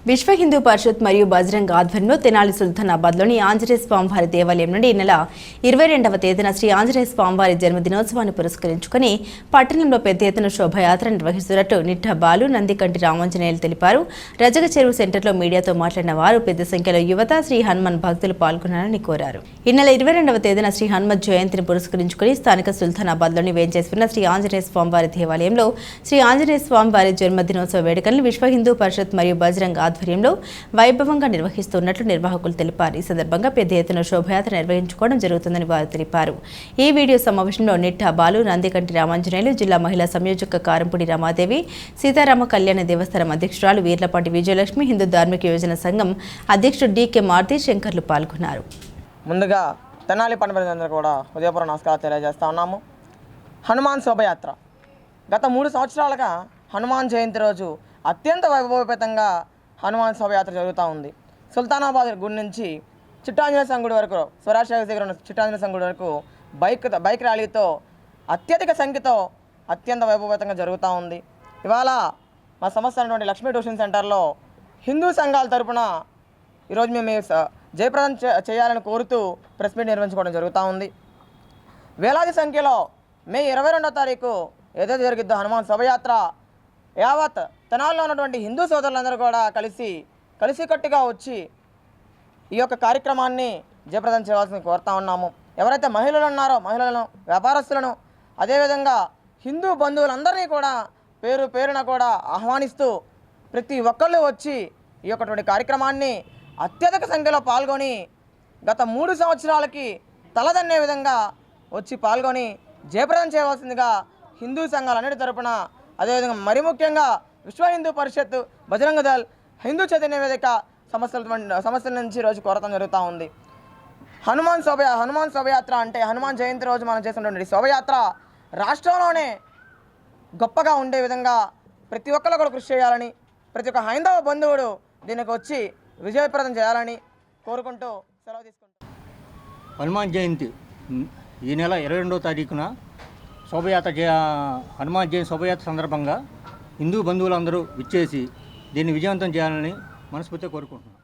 విశ్వ హిందూ పరిషత్ మరియు బజరంగ్ ఆధ్వర్యంలో తెనాలి సుల్తానాబాద్లోని ఆంజనేయ స్వామివారి దేవాలయం నుండి ఈ నెల 22వ తేదీన శ్రీ ఆంజనేయ స్వామివారి జన్మదినోత్సవాన్ని పురస్కరించుకుని పట్టణంలో పెద్ద ఎత్తున శోభయాత్ర నిర్వహిస్తున్నట్టు నిట్ట బాలు నందికంటి రామాంజనేయులు తెలిపారు. రజక చెరువు సెంటర్లో మీడియాతో మాట్లాడిన వారు పెద్ద సంఖ్యలో యువత శ్రీ హనుమాన్ భక్తులు పాల్గొనాలని కోరారు. ఈ నెల 22వ తేదీన శ్రీ హనుమత్ జయంతిని పురస్కరించుకుని స్థానిక సుల్తానాబాద్లోని వేంచేస్తున్న శ్రీ ఆంజనేయ స్వామివారి దేవాలయంలో శ్రీ ఆంజనేయ స్వామివారి జన్మదినోత్సవ వేడుకలను విశ్వ హిందూ పరిషత్ మరియు బజరంగ్ ఆధ్వర్యంలో వైభవంగా నిర్వహిస్తున్నట్లు నిర్వాహకులు తెలిపారు. ఈ సందర్భంగా పెద్ద ఎత్తున శోభయాత్ర నిర్వహించుకోవడం జరుగుతుందని వారు తెలిపారు. ఈ వీడియో సమావేశంలో నిట్టా బాలు నందికంటి రామాంజనేయులు, జిల్లా మహిళా సంయోజక కారంపూడి రమాదేవి, సీతారామ కళ్యాణ దేవస్థానం అధ్యక్షురాలు వీర్లపాటి విజయలక్ష్మి, హిందూ ధార్మిక యోజన సంఘం అధ్యక్షుడు డి.కె. మారుతి శంకర్లు పాల్గొన్నారు. ముందుగా తెనాలి పట్టణందరూ కూడా ఉదయపూర్వ నమస్కారాలు తెలియజేస్తా ఉన్నాము. హనుమాన్ శోభయాత్ర గత 3 సంవత్సరాలుగా హనుమాన్ జయంతి రోజు అత్యంత వైభవపేతంగా హనుమాన్ శోభయాత్ర జరుగుతూ ఉంది. సుల్తానాబాద్ గుడి నుంచి చిట్టాంజనేయ సంగుడి వరకు, స్వరాష్ట్ర దగ్గర ఉన్న చిట్టాంజనేయ సంగుడి వరకు బైక్ ర్యాలీతో అత్యధిక సంఖ్యతో అత్యంత వైభవపేతంగా జరుగుతూ ఉంది. ఇవాళ మా సంస్థ అయినటువంటి లక్ష్మీ ట్యూషన్ సెంటర్లో హిందూ సంఘాల తరపున ఈరోజు మేము జయప్రదం చేయాలని కోరుతూ ప్రెస్ మీట్ నిర్వహించుకోవడం జరుగుతూ ఉంది. వేలాది సంఖ్యలో మే 22వ తారీఖు ఏదైతే జరిగిద్దో హనుమాన్ శోభయాత్ర యావత్ తెనాలిలో ఉన్నటువంటి హిందూ సోదరులందరూ కూడా కలిసికట్టుగా వచ్చి ఈ యొక్క కార్యక్రమాన్ని జయప్రదం చేయవలసింది కోరుతా ఉన్నాము. ఎవరైతే మహిళలు ఉన్నారో మహిళలను, వ్యాపారస్తులను, అదేవిధంగా హిందూ బంధువులందరినీ కూడా పేరున కూడా ఆహ్వానిస్తూ ప్రతి ఒక్కళ్ళు వచ్చి ఈ యొక్క కార్యక్రమాన్ని అత్యధిక సంఖ్యలో పాల్గొని గత 3 సంవత్సరాలకి తలదన్నే విధంగా వచ్చి పాల్గొని జయప్రదం చేయవలసిందిగా హిందూ సంఘాలన్నిటి తరపున, అదేవిధంగా మరి ముఖ్యంగా విశ్వ హిందూ పరిషత్, బజరంగ దళ్, హిందూ చైతన్య వేదిక సమస్యల నుంచి రోజు కోరతం జరుగుతూ ఉంది. హనుమాన్ శోభయాత్ర అంటే హనుమాన్ జయంతి రోజు మనం చేసినటువంటి శోభయాత్ర రాష్ట్రంలోనే గొప్పగా ఉండే విధంగా ప్రతి ఒక్కరు కూడా కృషి చేయాలని, ప్రతి ఒక్క హైందవ బంధువుడు దీనికి వచ్చి విజయప్రదం చేయాలని కోరుకుంటూ సెలవు తీసుకుంటాం. హనుమాన్ జయంతి ఈ నెల 22వ తారీఖున హనుమాన్ జయంతి శోభయాత్ర సందర్భంగా హిందూ బంధువులందరూ విచ్చేసి దీన్ని విజయవంతం చేయాలని మనస్ఫూర్తిగా కోరుకుంటున్నాను.